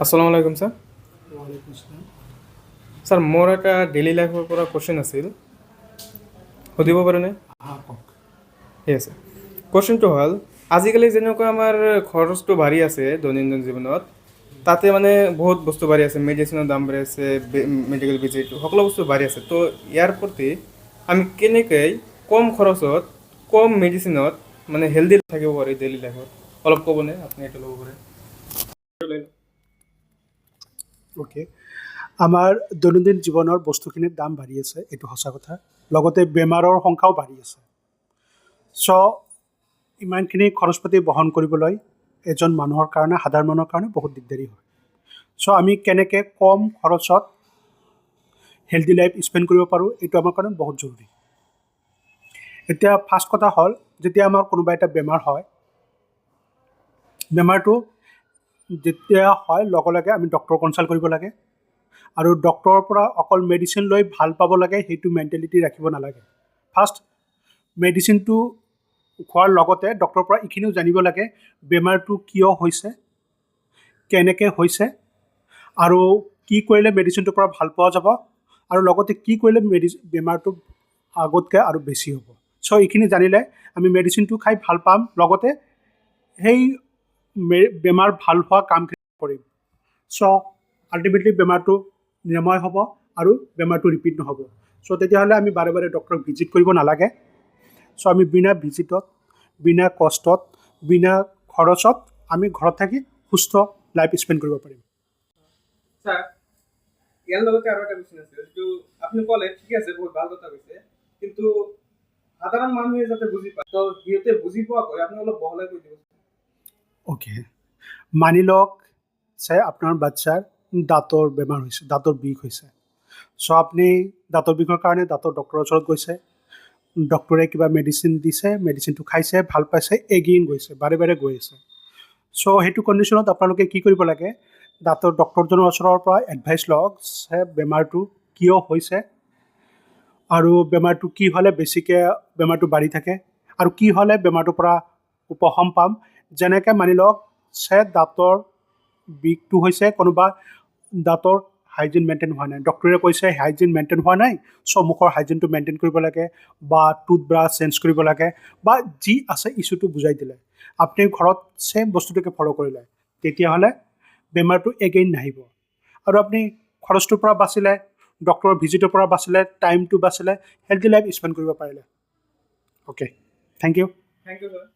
আসসালামু আলাইকুম স্যাৰ। ওয়ালাইকুম আসসালাম। স্যাৰ মোৰ এটা ডেইলি লাইফৰ পৰা কুৱেশ্যন আছিল, সুধিব পাৰোঁনে? কওক। ঠিক আছে। কুৱেশ্যনটো হ'ল, আজিকালি যেনেকুৱা আমাৰ খৰচটো বাঢ়ি আছে দৈনন্দিন জীৱনত, তাতে মানে বহুত বস্তু বাঢ়ি আছে, মেডিচিনৰ দাম বাঢ়ি আছে, মেডিকেল ভিজিট, সকলো বস্তু বাঢ়ি আছে। তো ইয়াৰ প্ৰতি আমি কেনেকৈ কম খৰচত, কম মেডিচিনত মানে হেল্ডি থাকিব পাৰি ডেইলি লাইফত, অলপ ক'বনে? আপুনি এইটো ল'ব পাৰে। অ'কে, আমাৰ দৈনন্দিন জীৱনৰ বস্তুখিনিৰ দাম বাঢ়ি আছে, এইটো সঁচা কথা। লগতে বেমাৰৰ সংখ্যাও বাঢ়ি আছে। চ' ইমানখিনি খৰচ পাতি বহন কৰিবলৈ এজন মানুহৰ কাৰণে, সাধাৰণ মানুহৰ কাৰণে বহুত দিগদাৰী হয়। চ' আমি কেনেকৈ কম খৰচত হেল্ডি লাইফ স্পেণ্ড কৰিব পাৰোঁ, এইটো আমাৰ কাৰণে বহুত জৰুৰী। এতিয়া ফাৰ্ষ্ট কথা হ'ল, যেতিয়া আমাৰ কোনোবা এটা বেমাৰ হয়, বেমাৰটো যেতিয়া হয় লগে লগে আমি ডক্টৰ কনচাল্ট কৰিব লাগে। আৰু ডক্টৰৰ পৰা অকল মেডিচিন লৈ ভাল পাব লাগে সেইটো মেণ্টেলিটি ৰাখিব নালাগে। ফাৰ্ষ্ট মেডিচিনটো খোৱাৰ লগতে ডক্টৰৰ পৰা এইখিনিও জানিব লাগে বেমাৰটো কিয় হৈছে, কেনেকৈ হৈছে, আৰু কি কৰিলে মেডিচিনটোৰ পৰা ভাল পোৱা যাব, আৰু লগতে কি কৰিলে বেমাৰটো আগতকৈ আৰু বেছি হ'ব। চ' এইখিনি জানিলে আমি মেডিচিনটো খাই ভাল পাম, লগতে সেই বেমাৰ ভাল হোৱা কামখিনি কৰিম। চ' আল্টিমেটলি বেমাৰটো নিৰাময় হ'ব আৰু বেমাৰটো ৰিপিট নহ'ব। চ' তেতিয়াহ'লে আমি বাৰে বাৰে ডক্টৰক ভিজিট কৰিব নালাগে। চ' আমি বিনা ভিজিটত, বিনা কষ্টত, বিনা খৰচত আমি ঘৰত থাকি সুস্থ লাইফ স্পেণ্ড কৰিব পাৰিম। স্যাৰ, ইয়াৰ লগতে আৰু এটা কুৱেশ্যন আছে, যিটো আপুনি ক'লে ঠিক আছে, বহুত ভাল কথা কৈছে, কিন্তু সাধাৰণ মানুহে যাতে বুজি পায়, তো সিহঁতে বুজি পোৱাকৈ আপুনি অলপ বহলাই কৈ দিব। অ'কে, মানি লওক যে আপোনাৰ বাচ্চাৰ দাঁতৰ বেমাৰ হৈছে, দাঁতৰ বিষ হৈছে। চ' আপুনি দাঁতৰ বিষৰ কাৰণে দাঁতৰ ডক্টৰৰ ওচৰত গৈছে, ডক্টৰে কিবা মেডিচিন দিছে, মেডিচিনটো খাইছে, ভাল পাইছে, এগেইন গৈছে, বাৰে বাৰে গৈ আছে। চ' সেইটো কণ্ডিশ্যনত আপোনালোকে কি কৰিব লাগে, দাঁতৰ ডক্টৰজনৰ ওচৰৰ পৰা এডভাইচ লওক যে বেমাৰটো কিয় হৈছে, আৰু বেমাৰটো কি হ'লে বেছিকৈ বেমাৰটো বাঢ়ি থাকে, আৰু কি হ'লে বেমাৰটোৰ পৰা উপশম পাম। যেনেকৈ মানি লওক যে দাঁতৰ বিষটো হৈছে, কোনোবা দাঁতৰ হাইজিন মেইনটেইন হোৱা নাই, ডক্টৰে কৈছে হাইজিন মেইনটেইন হোৱা নাই, চ' মুখৰ হাইজিনটো মেইনটেইন কৰিব লাগে, বা টুথব্ৰাছ চেঞ্জ কৰিব লাগে, বা যি আছে ইছ্যুটো বুজাই দিলে, আপুনি ঘৰত ছেম বস্তুটোকে ফ'ল' কৰিলে, তেতিয়াহ'লে বেমাৰটো এগেইন নাহিব। আৰু আপুনি খৰচটোৰ পৰা বাচিলে, ডক্টৰৰ ভিজিটৰ পৰা বাচিলে, টাইমটো বাচিলে, হেল্ডি লাইফ স্পেণ্ড কৰিব পাৰিলে। Okay, thank you. Thank you sir.